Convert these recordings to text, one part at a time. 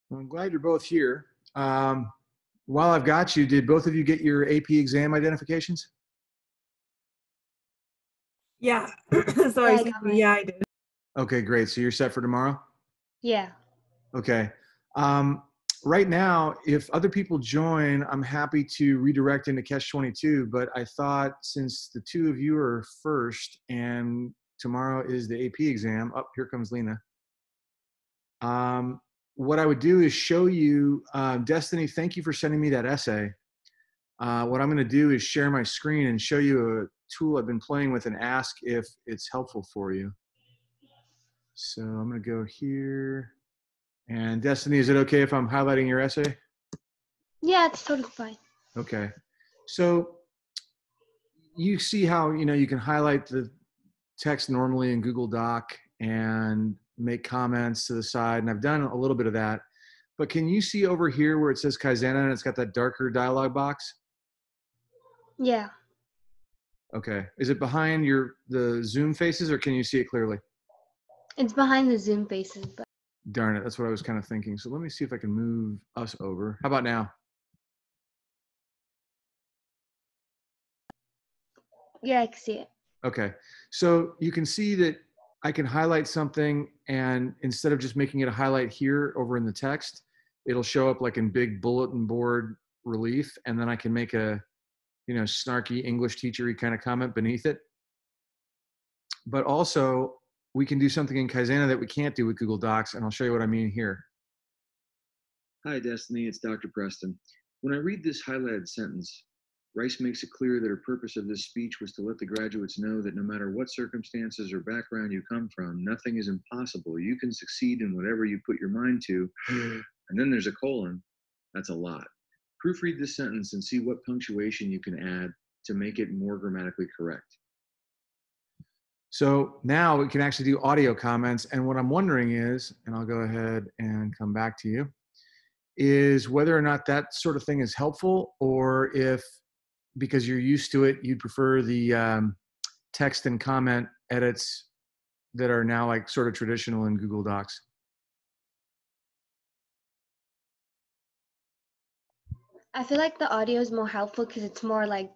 Well, I'm glad you're both here. While I've got you, did both of you get your AP exam identifications? Yeah. Yeah, Sorry, I excuse got me. mine. Yeah, I did. Okay, great. So you're set for tomorrow? Yeah. Okay. Um, right now, if other people join, I'm happy to redirect into Catch 22, but I thought since the two of you are first and tomorrow is the AP exam, up here comes Lena. What I would do is show you, Destiny, thank you for sending me that essay. What I'm going to do is share my screen and show you a tool I've been playing with and ask if it's helpful for you. So I'm going to go here. And Destiny, is it okay if I'm highlighting your essay? Yeah, it's totally fine. Okay. So you see how, you can highlight the text normally in Google Doc and make comments to the side. And I've done a little bit of that. But can you see over here where it says Kaizena and it's got that darker dialog box? Yeah. Okay. Is it behind the Zoom faces or can you see it clearly? It's behind the Zoom faces, but Darn it. That's what I was kind of thinking. So let me see if I can move us over. How about now? yeah, I can see it. Okay. So you can see that I can highlight something and instead of just making it a highlight here over in the text, it'll show up like in big bulletin board relief. And then I can make a, snarky English teachery kind of comment beneath it. But also we can do something in Kaizena that we can't do with Google Docs. And I'll show you what I mean here. Hi, Destiny. It's Dr. Preston. When I read this highlighted sentence, Rice makes it clear that her purpose of this speech was to let the graduates know that no matter what circumstances or background you come from, nothing is impossible. You can succeed in whatever you put your mind to. And then there's a colon. That's a lot. Proofread this sentence and see what punctuation you can add to make it more grammatically correct. So now we can actually do audio comments. And what I'm wondering is, and I'll go ahead and come back to you, is whether or not that sort of thing is helpful, or if, because you're used to it, you'd prefer the text and comment edits that are now like sort of traditional in Google Docs. I feel like the audio is more helpful because it's more like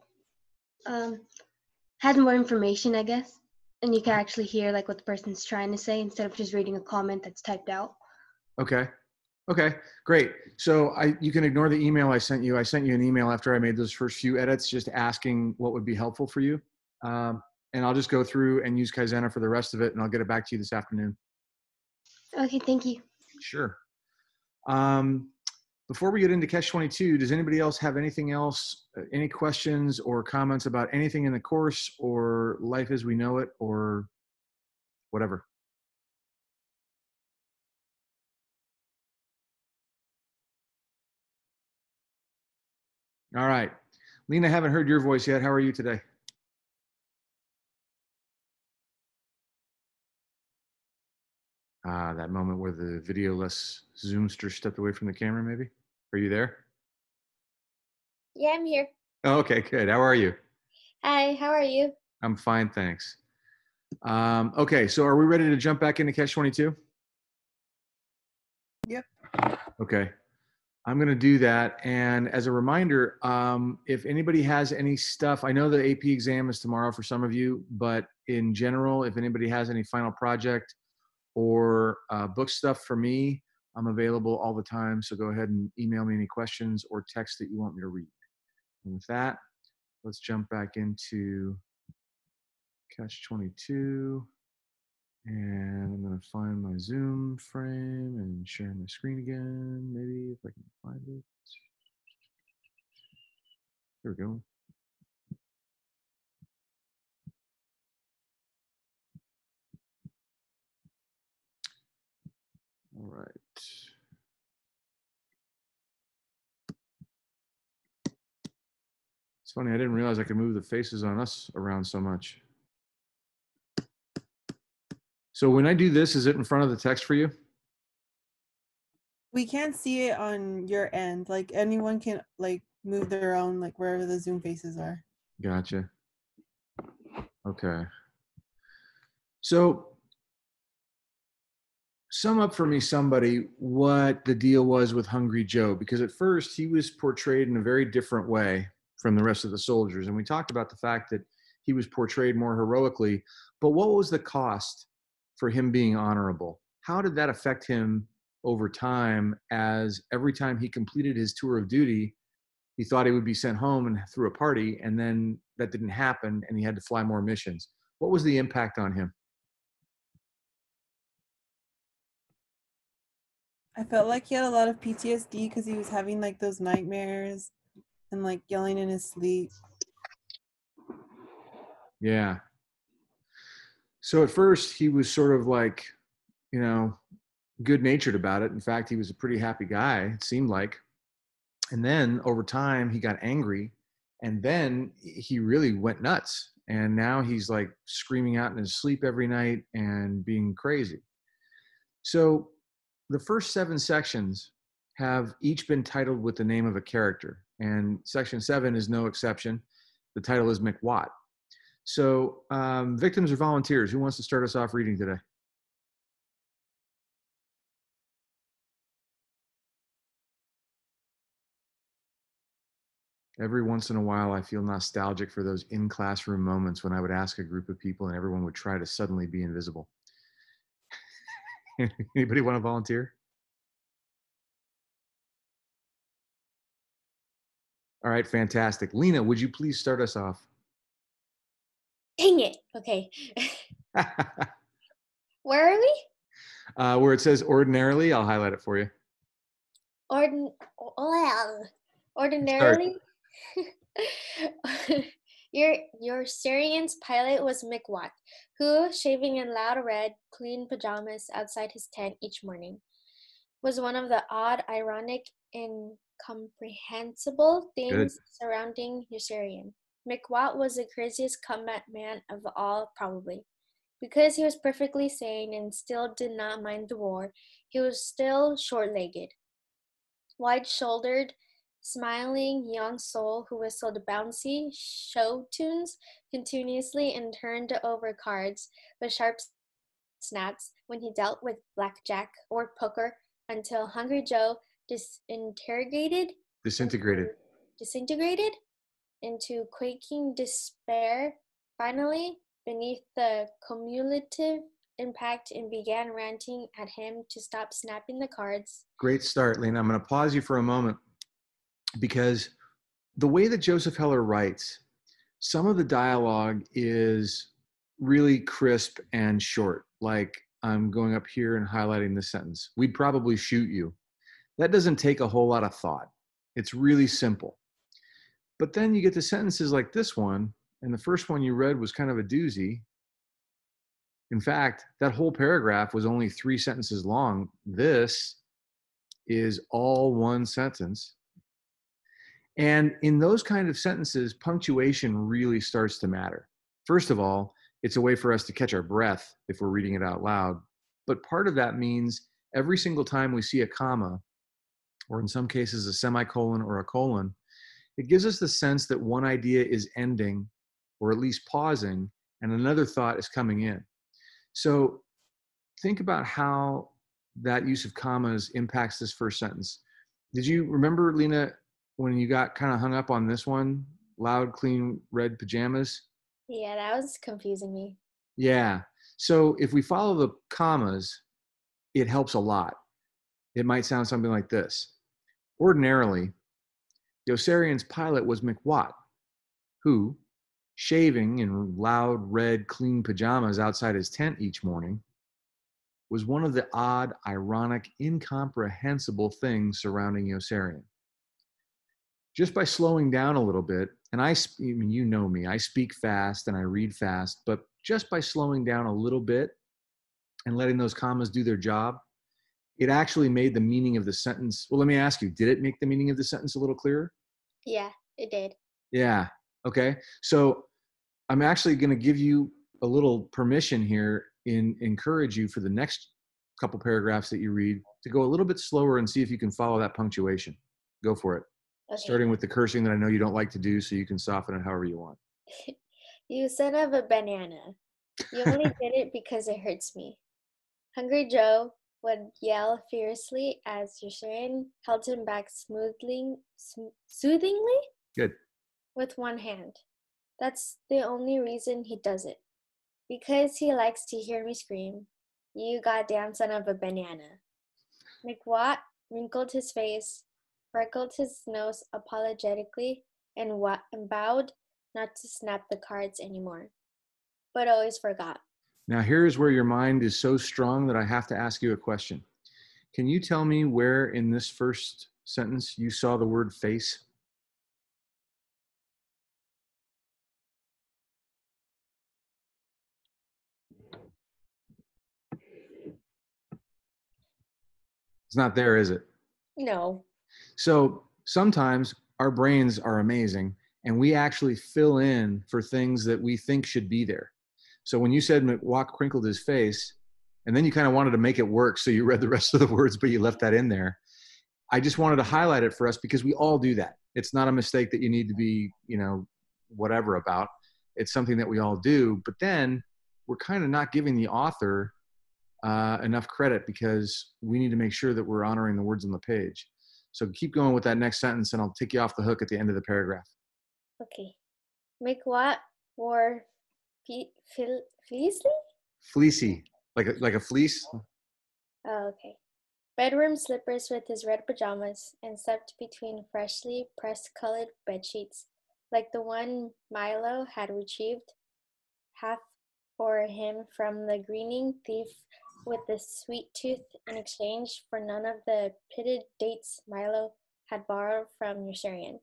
has more information, I guess, and you can actually hear like what the person's trying to say instead of just reading a comment that's typed out. Okay. Okay, great. So you can ignore the email I sent you. I sent you an email after I made those first few edits, just asking what would be helpful for you. And I'll just go through and use Kaizena for the rest of it, and I'll get it back to you this afternoon. Okay, thank you. Sure. Before we get into Catch 22, does anybody else have anything else, any questions or comments about anything in the course or life as we know it or whatever? All right. Lena, I haven't heard your voice yet. How are you today? That moment where the video-less Zoomster stepped away from the camera, maybe? Are you there? Yeah, I'm here. Oh, okay, good. How are you? Hi, how are you? I'm fine, thanks. Okay, so are we ready to jump back into Catch 22? Yep. Okay. I'm going to do that. And as a reminder, if anybody has any stuff, I know the AP exam is tomorrow for some of you, but in general, if anybody has any final project or book stuff for me, I'm available all the time. So go ahead and email me any questions or text that you want me to read. And with that, let's jump back into Catch 22. And I'm going to find my Zoom frame and share my screen again, maybe if I can find it. There we go. All right. It's funny, I didn't realize I could move the faces on us around so much. So when I do this, is it in front of the text for you? We can't see it on your end. Like anyone can like move their own, like wherever the Zoom faces are. Gotcha. Okay. So sum up for me, somebody, what the deal was with Hungry Joe, because at first he was portrayed in a very different way from the rest of the soldiers. And we talked about the fact that he was portrayed more heroically, but what was the cost for him being honorable? How did that affect him over time, as every time he completed his tour of duty, he thought he would be sent home and threw a party, and then that didn't happen and he had to fly more missions? What was the impact on him? I felt like he had a lot of PTSD because he was having like those nightmares and like yelling in his sleep. Yeah. So at first he was sort of like, you know, good natured about it. In fact, he was a pretty happy guy, it seemed like. And then over time he got angry, and then he really went nuts. And now he's like screaming out in his sleep every night and being crazy. So the first 7 sections have each been titled with the name of a character, and section 7 is no exception. The title is McWatt. So victims or volunteers, who wants to start us off reading today? Every once in a while, I feel nostalgic for those in-classroom moments when I would ask a group of people and everyone would try to suddenly be invisible. Anybody want to volunteer? All right, fantastic. Lena, would you please start us off? Dang it. Okay. Where are we? Where it says ordinarily, I'll highlight it for you. Well, Start. ordinarily, your Syrian's pilot was Mikwat, who, shaving in loud red, clean pajamas outside his tent each morning, was one of the odd, ironic, incomprehensible Good. things surrounding your Syrian. Mikwat was the craziest combat man of all, probably. Because he was perfectly sane and still did not mind the war, he was still short-legged, wide-shouldered, smiling young soul who whistled bouncy show tunes continuously and turned over cards with sharp snaps when he dealt with blackjack or poker until Hungry Joe disintegrated into quaking despair, finally, beneath the cumulative impact, and began ranting at him to stop snapping the cards. Great start, Lena. I'm going to pause you for a moment, because the way that Joseph Heller writes, some of the dialogue is really crisp and short. Like, I'm going up here and highlighting this sentence. We'd probably shoot you. That doesn't take a whole lot of thought. It's really simple. But then you get the sentences like this one, and the first one you read was kind of a doozy. In fact, that whole paragraph was only 3 sentences long. This is all one sentence. And in those kind of sentences, punctuation really starts to matter. First of all, it's a way for us to catch our breath if we're reading it out loud. But part of that means every single time we see a comma, or in some cases a semicolon or a colon, it gives us the sense that one idea is ending, or at least pausing, and another thought is coming in. So think about how that use of commas impacts this first sentence. Did you remember, Lena, when you got kind of hung up on this one, loud, clean, red pajamas? Yeah, that was confusing me. Yeah. So if we follow the commas, it helps a lot. It might sound something like this. Ordinarily, Yossarian's pilot was McWatt, who, shaving in loud, red, clean pajamas outside his tent each morning, was one of the odd, ironic, incomprehensible things surrounding Yossarian. Just by slowing down a little bit, and I mean, you know me, I speak fast and I read fast, but just by slowing down a little bit and letting those commas do their job, it actually made the meaning of the sentence. Well, let me ask you, did it make the meaning of the sentence a little clearer? Yeah, it did. Yeah. Okay. So I'm actually going to give you a little permission here and encourage you for the next couple paragraphs that you read to go a little bit slower and see if you can follow that punctuation. Go for it. Okay. Starting with the cursing that I know you don't like to do, so you can soften it however you want. You son of a banana. You only did it because it hurts me. Hungry Joe, would yell fiercely as Eucerin held him back soothingly Good. with one hand. That's the only reason he does it. Because he likes to hear me scream, "You goddamn son of a banana." McWatt wrinkled his face, freckled his nose apologetically, and bowed not to snap the cards anymore, but always forgot. Now, here's where your mind is so strong that I have to ask you a question. Can you tell me where in this first sentence you saw the word face? It's not there, is it? No. So sometimes our brains are amazing and we actually fill in for things that we think should be there. So when you said McWalk crinkled his face, and then you kind of wanted to make it work, so you read the rest of the words, but you left that in there. I just wanted to highlight it for us because we all do that. It's not a mistake that you need to be, whatever about. It's something that we all do. But then we're kind of not giving the author enough credit because we need to make sure that we're honoring the words on the page. So keep going with that next sentence and I'll take you off the hook at the end of the paragraph. Okay. McWatt wore fleecely? Fleecy, like a fleece. Oh, okay. Bedroom slippers with his red pajamas and slept between freshly pressed colored bedsheets, like the one Milo had retrieved half for him from the grinning thief with the sweet tooth in exchange for none of the pitted dates Milo had borrowed from Eucerian.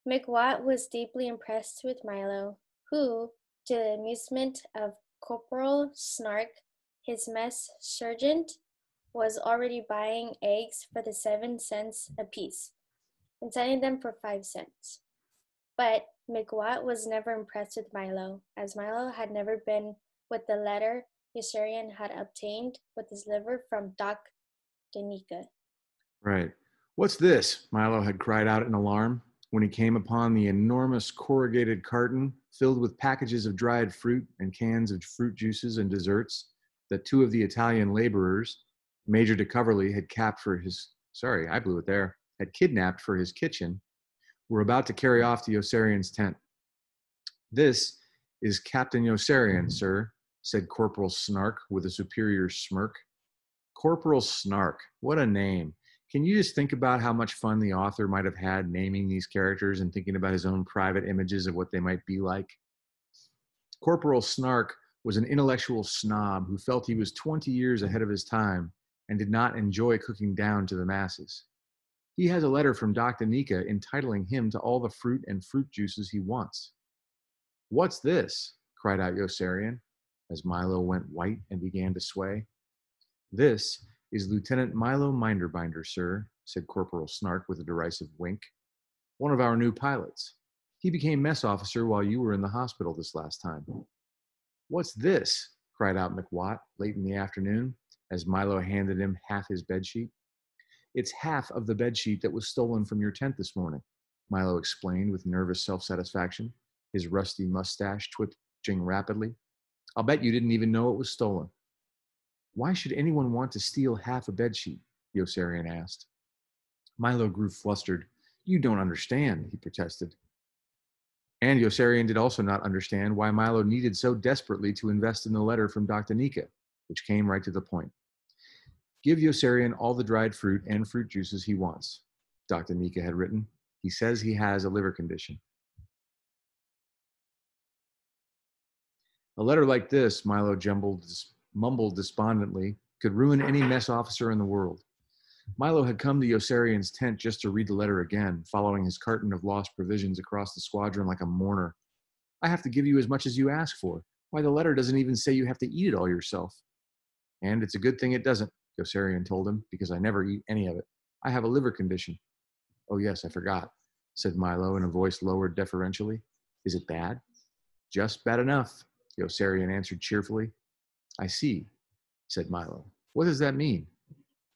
McWatt was deeply impressed with Milo, who, to the amusement of Corporal Snark, his mess sergeant, was already buying eggs for the 7 cents apiece and selling them for 5 cents. But McWatt was never impressed with Milo, as Milo had never been with the letter Eucerian had obtained with his liver from Doc Danica. Right. What's this? Milo had cried out in alarm when he came upon the enormous corrugated carton filled with packages of dried fruit and cans of fruit juices and desserts that 2 of the Italian laborers, Major de Coverley, had had kidnapped for his kitchen, were about to carry off to Eucerian's tent. "This is Captain Eucerian, sir," said Corporal Snark with a superior smirk. Corporal Snark, what a name. Can you just think about how much fun the author might have had naming these characters and thinking about his own private images of what they might be like? Corporal Snark was an intellectual snob who felt he was 20 years ahead of his time and did not enjoy cooking down to the masses. He has a letter from Dr. Nika entitling him to all the fruit and fruit juices he wants. "What's this?" cried out Eucerian, as Milo went white and began to sway. "This is Lieutenant Milo Minderbinder, sir," said Corporal Snark with a derisive wink. "One of our new pilots. He became mess officer while you were in the hospital this last time." "What's this?" cried out McWatt late in the afternoon, as Milo handed him half his bedsheet. "It's half of the bedsheet that was stolen from your tent this morning," Milo explained with nervous self-satisfaction, his rusty mustache twitching rapidly. "I'll bet you didn't even know it was stolen." "Why should anyone want to steal half a bedsheet?" Eucerian asked. Milo grew flustered. "You don't understand," he protested. And Eucerian did also not understand why Milo needed so desperately to invest in the letter from Dr. Nika, which came right to the point. "Give Eucerian all the dried fruit and fruit juices he wants," Dr. Nika had written. "He says he has a liver condition." A letter like this, Milo mumbled despondently, could ruin any mess officer in the world. Milo had come to Eucerian's tent just to read the letter again, following his carton of lost provisions across the squadron like a mourner. "I have to give you as much as you ask for. Why, the letter doesn't even say you have to eat it all yourself." "And it's a good thing it doesn't," Eucerian told him, "because I never eat any of it. I have a liver condition." "Oh yes, I forgot," said Milo in a voice lowered deferentially. "Is it bad?" "Just bad enough," Eucerian answered cheerfully. "I see," said Milo. "What does that mean?"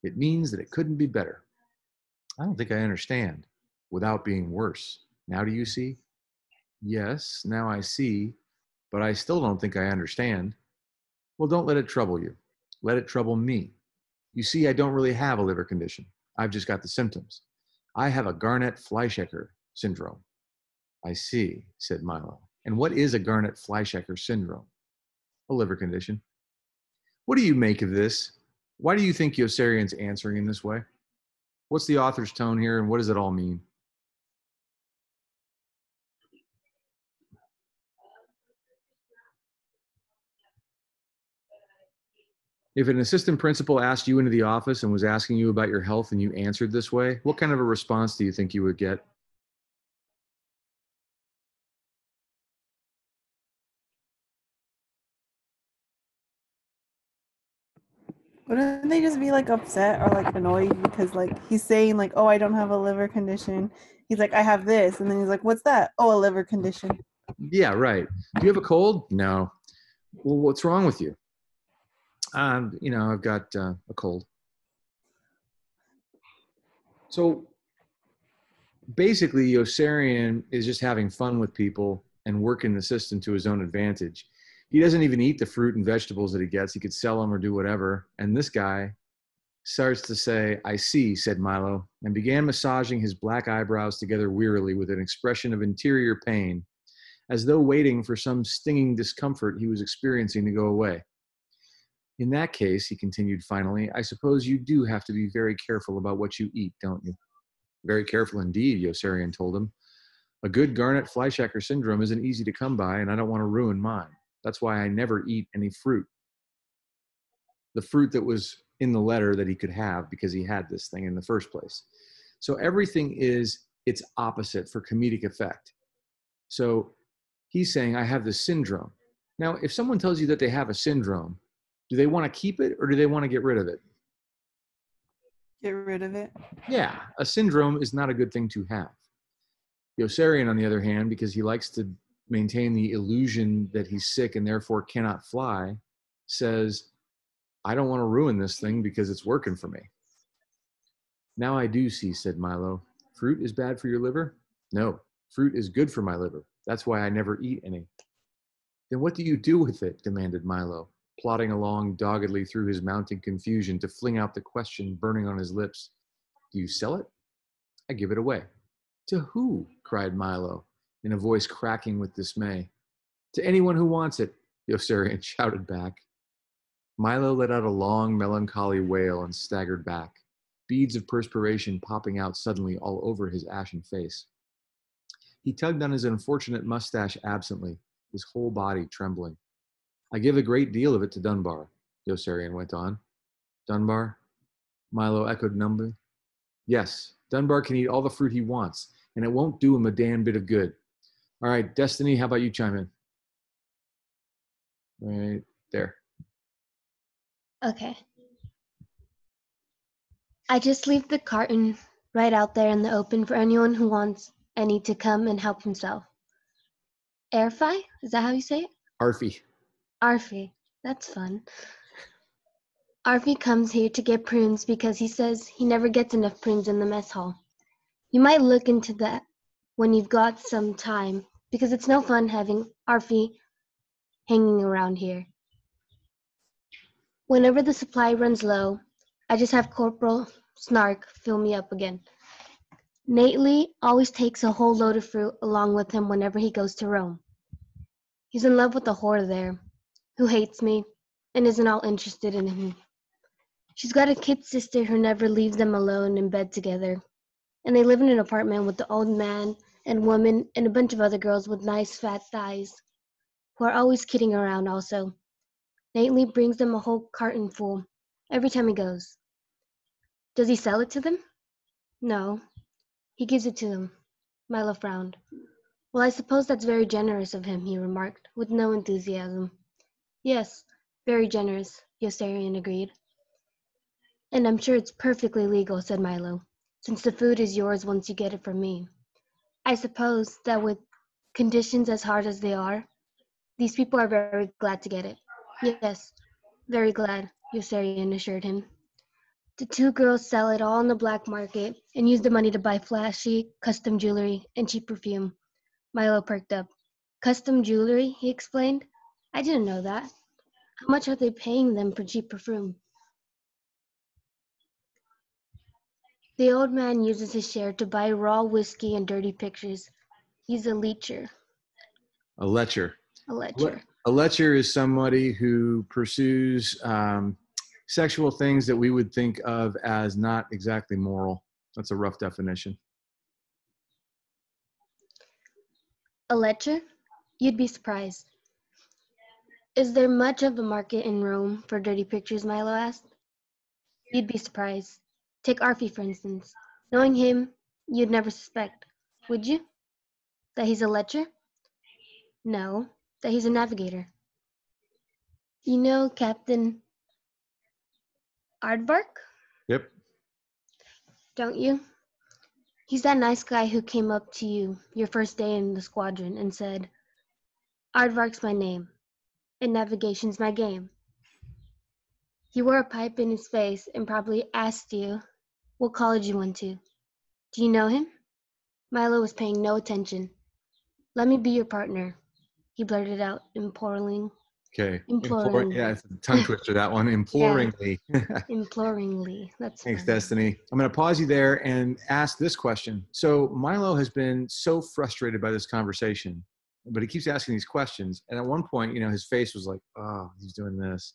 "It means that it couldn't be better." "I don't think I understand." "Without being worse. Now do you see?" "Yes, now I see, but I still don't think I understand." "Well, don't let it trouble you. Let it trouble me. You see, I don't really have a liver condition. I've just got the symptoms. I have a Garnett-Fleischhacker syndrome. I see, said Milo. And what is a Garnett-Fleischhacker syndrome? A liver condition. What do you make of this? Why do you think Yossarian's answering in this way? What's the author's tone here, and what does it all mean? If an assistant principal asked you into the office and was asking you about your health and you answered this way, what kind of a response do you think you would get? Wouldn't they just be like upset or like annoyed because like he's saying like, oh, I don't have a liver condition. He's like, I have this, and then he's like, what's that? Oh, a liver condition. Yeah, right. Do you have a cold? No. Well, what's wrong with you? I've got a cold. So basically, Yossarian is just having fun with people and working the system to his own advantage. He doesn't even eat the fruit and vegetables that he gets. He could sell them or do whatever. And this guy starts to say, I see, said Milo, and began massaging his black eyebrows together wearily with an expression of interior pain, as though waiting for some stinging discomfort he was experiencing to go away. In that case, he continued finally, I suppose you do have to be very careful about what you eat, don't you? Very careful indeed, Yossarian told him. A good Garnett-Fleischhacker syndrome isn't easy to come by, and I don't want to ruin mine. That's why I never eat any fruit. The fruit that was in the letter that he could have because he had this thing in the first place. So everything is its opposite for comedic effect. So he's saying, I have this syndrome. Now, if someone tells you that they have a syndrome, do they want to keep it or do they want to get rid of it? Get rid of it. Yeah, a syndrome is not a good thing to have. Yossarian, on the other hand, because he likes to maintain the illusion that he's sick and therefore cannot fly, says, I don't want to ruin this thing because it's working for me. Now I do see, said Milo. Fruit is bad for your liver? No, fruit is good for my liver. That's why I never eat any. Then what do you do with it? Demanded Milo, plodding along doggedly through his mounting confusion to fling out the question burning on his lips. Do you sell it? I give it away. To who? Cried Milo, in a voice cracking with dismay. To anyone who wants it, Yossarian shouted back. Milo let out a long, melancholy wail and staggered back, beads of perspiration popping out suddenly all over his ashen face. He tugged on his unfortunate mustache absently, his whole body trembling. I give a great deal of it to Dunbar, Yossarian went on. Dunbar? Milo echoed numbly. Yes, Dunbar can eat all the fruit he wants, and it won't do him a damn bit of good. All right, Destiny, how about you chime in? Right there. Okay. I just leave the carton right out there in the open for anyone who wants any to come and help himself. Airfi? Is that how you say it? Arfie. Arfi. That's fun. Arfi comes here to get prunes because he says he never gets enough prunes in the mess hall. You might look into that when you've got some time, because it's no fun having Arfi hanging around here. Whenever the supply runs low, I just have Corporal Snark fill me up again. Nately always takes a whole load of fruit along with him whenever he goes to Rome. He's in love with the whore there, who hates me and isn't all interested in me. She's got a kid sister who never leaves them alone in bed together, and they live in an apartment with the old man and woman and a bunch of other girls with nice fat thighs, who are always kidding around also. Nately brings them a whole carton full every time he goes. Does he sell it to them? No, he gives it to them. Milo frowned. Well, I suppose that's very generous of him, he remarked, with no enthusiasm. Yes, very generous, Yossarian agreed. And I'm sure it's perfectly legal, said Milo, since the food is yours once you get it from me. I suppose that with conditions as hard as they are, these people are very glad to get it. Yes, very glad, Yossarian assured him. The two girls sell it all on the black market and use the money to buy flashy, custom jewelry and cheap perfume. Milo perked up. Custom jewelry, he explained. I didn't know that. How much are they paying them for cheap perfume? The old man uses his share to buy raw whiskey and dirty pictures. He's a leecher. A lecher. A lecher. A lecher is somebody who pursues sexual things that we would think of as not exactly moral. That's a rough definition. A lecher? You'd be surprised. Is there much of a market in Rome for dirty pictures, Milo asked. You'd be surprised. Take Arfie, for instance. Knowing him, you'd never suspect, would you? That he's a lecher? No, that he's a navigator. You know Captain Aardvark? Yep. Don't you? He's that nice guy who came up to you your first day in the squadron and said, Aardvark's my name, and navigation's my game. He wore a pipe in his face and probably asked you what college you went to. Do you know him? Milo was paying no attention. Let me be your partner, he blurted out, imploringly. Okay. Imploringly. Yeah, it's a tongue twister, that one. Imploringly. Imploringly. That's Thanks, funny. Destiny. I'm going to pause you there and ask this question. So Milo has been so frustrated by this conversation, but he keeps asking these questions. And at one point, his face was like, oh, he's doing this.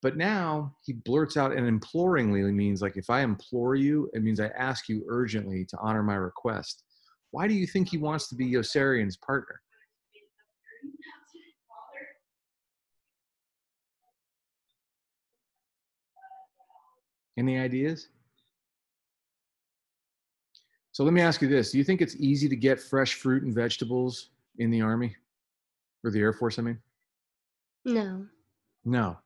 But now he blurts out, and imploringly means like, if I implore you, it means I ask you urgently to honor my request. Why do you think he wants to be Yossarian's partner? Any ideas? So let me ask you this. Do you think it's easy to get fresh fruit and vegetables in the Army? Or the Air Force, I mean? No. No.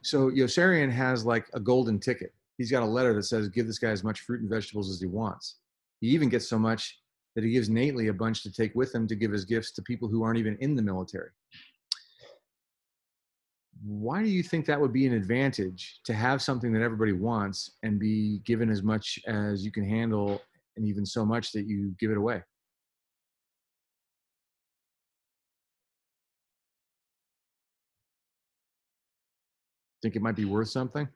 So Yossarian has like a golden ticket. He's got a letter that says, give this guy as much fruit and vegetables as he wants. He even gets so much that he gives Nately a bunch to take with him to give as gifts to people who aren't even in the military. Why do you think that would be an advantage to have something that everybody wants and be given as much as you can handle, and even so much that you give it away? Think it might be worth something?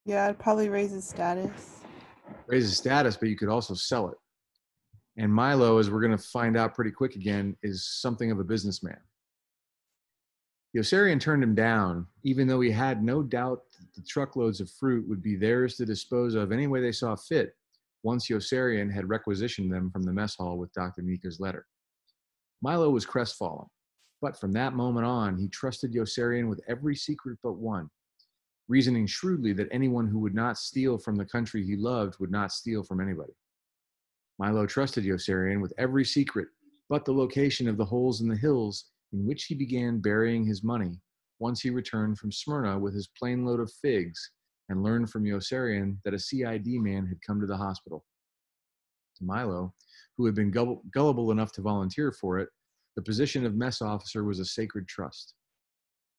Yeah, I'd probably raise his status. Raise his status, but you could also sell it. And Milo, as we're going to find out pretty quick again, is something of a businessman. Yossarian turned him down, even though he had no doubt that the truckloads of fruit would be theirs to dispose of any way they saw fit, once Yossarian had requisitioned them from the mess hall with Dr. Nika's letter. Milo was crestfallen, but from that moment on, he trusted Yossarian with every secret but one, reasoning shrewdly that anyone who would not steal from the country he loved would not steal from anybody. Milo trusted Yossarian with every secret but the location of the holes in the hills in which he began burying his money once he returned from Smyrna with his plane load of figs and learned from Yossarian that a CID man had come to the hospital. To Milo, who had been gullible enough to volunteer for it, the position of mess officer was a sacred trust.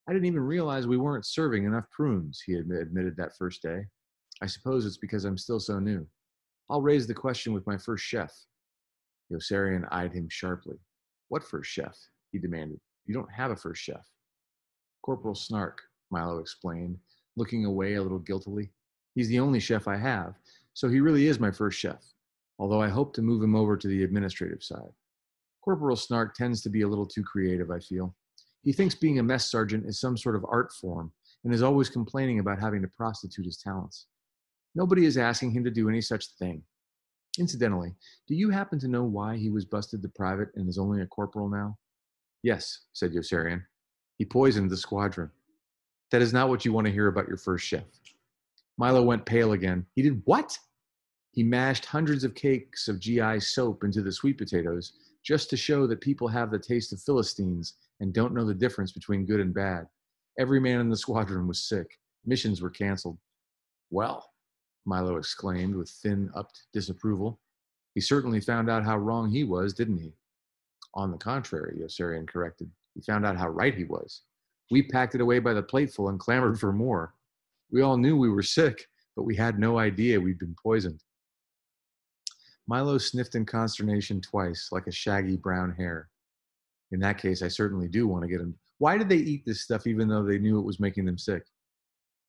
I didn't even realize we weren't serving enough prunes, he admitted that first day. I suppose it's because I'm still so new. I'll raise the question with my first chef. Yossarian eyed him sharply. What first chef? He demanded. You don't have a first chef. Corporal Snark, Milo explained, looking away a little guiltily. He's the only chef I have, so he really is my first chef, although I hope to move him over to the administrative side. Corporal Snark tends to be a little too creative, I feel. He thinks being a mess sergeant is some sort of art form and is always complaining about having to prostitute his talents. Nobody is asking him to do any such thing. Incidentally, do you happen to know why he was busted to private and is only a corporal now? Yes, said Yossarian. He poisoned the squadron. That is not what you want to hear about your first chef. Milo went pale again. He did what? He mashed hundreds of cakes of GI soap into the sweet potatoes just to show that people have the taste of Philistines and don't know the difference between good and bad. Every man in the squadron was sick. Missions were canceled. Well, Milo exclaimed with thin-upped disapproval. He certainly found out how wrong he was, didn't he? On the contrary, Yossarian corrected. He found out how right he was. We packed it away by the plateful and clamored for more. We all knew we were sick, but we had no idea we'd been poisoned. Milo sniffed in consternation twice, like a shaggy brown hair. In that case, I certainly do want to get him. Why did they eat this stuff even though they knew it was making them sick?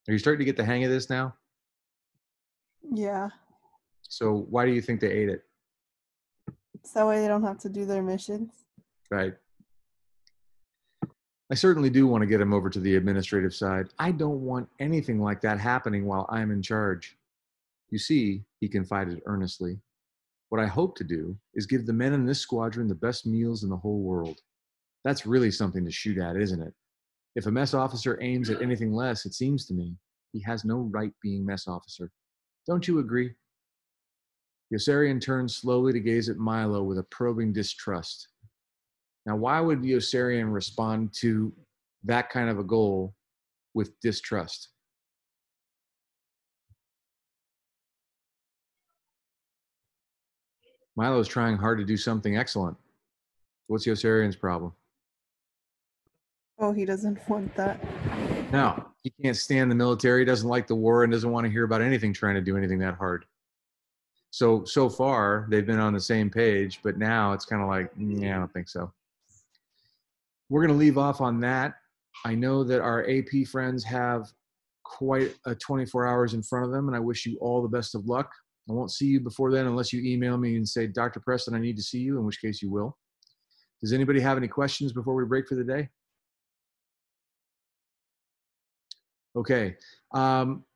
Are you starting to get the hang of this now? Yeah. So why do you think they ate it? So that way they don't have to do their missions. Right. I certainly do want to get him over to the administrative side. I don't want anything like that happening while I'm in charge. You see, he confided earnestly, what I hope to do is give the men in this squadron the best meals in the whole world. That's really something to shoot at, isn't it? If a mess officer aims at anything less, it seems to me, he has no right being mess officer. Don't you agree? Yossarian turned slowly to gaze at Milo with a probing distrust. Now, why would Yossarian respond to that kind of a goal with distrust? Milo's trying hard to do something excellent. What's Yossarian's problem? Oh, he doesn't want that. No, he can't stand the military, doesn't like the war, and doesn't want to hear about anything trying to do anything that hard. So far, they've been on the same page, but now it's kind of like, yeah, I don't think so. We're going to leave off on that. I know that our AP friends have quite a 24 hours in front of them, and I wish you all the best of luck. I won't see you before then unless you email me and say, Dr. Preston, I need to see you, in which case you will. Does anybody have any questions before we break for the day? Okay,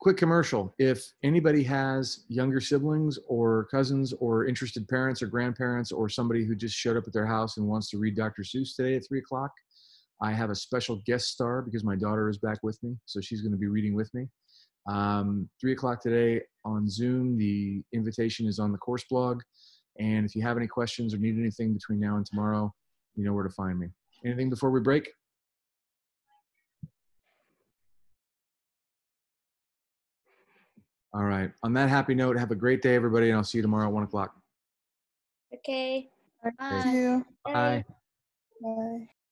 quick commercial. If anybody has younger siblings or cousins or interested parents or grandparents or somebody who just showed up at their house and wants to read Dr. Seuss today at 3 o'clock, I have a special guest star because my daughter is back with me, so she's going to be reading with me. 3 o'clock today on Zoom. The invitation is on the course blog. And if you have any questions or need anything between now and tomorrow, you know where to find me. Anything before we break? All right. On that happy note, have a great day, everybody, and I'll see you tomorrow at 1 o'clock. Okay. Thank Bye. you. Bye. Bye.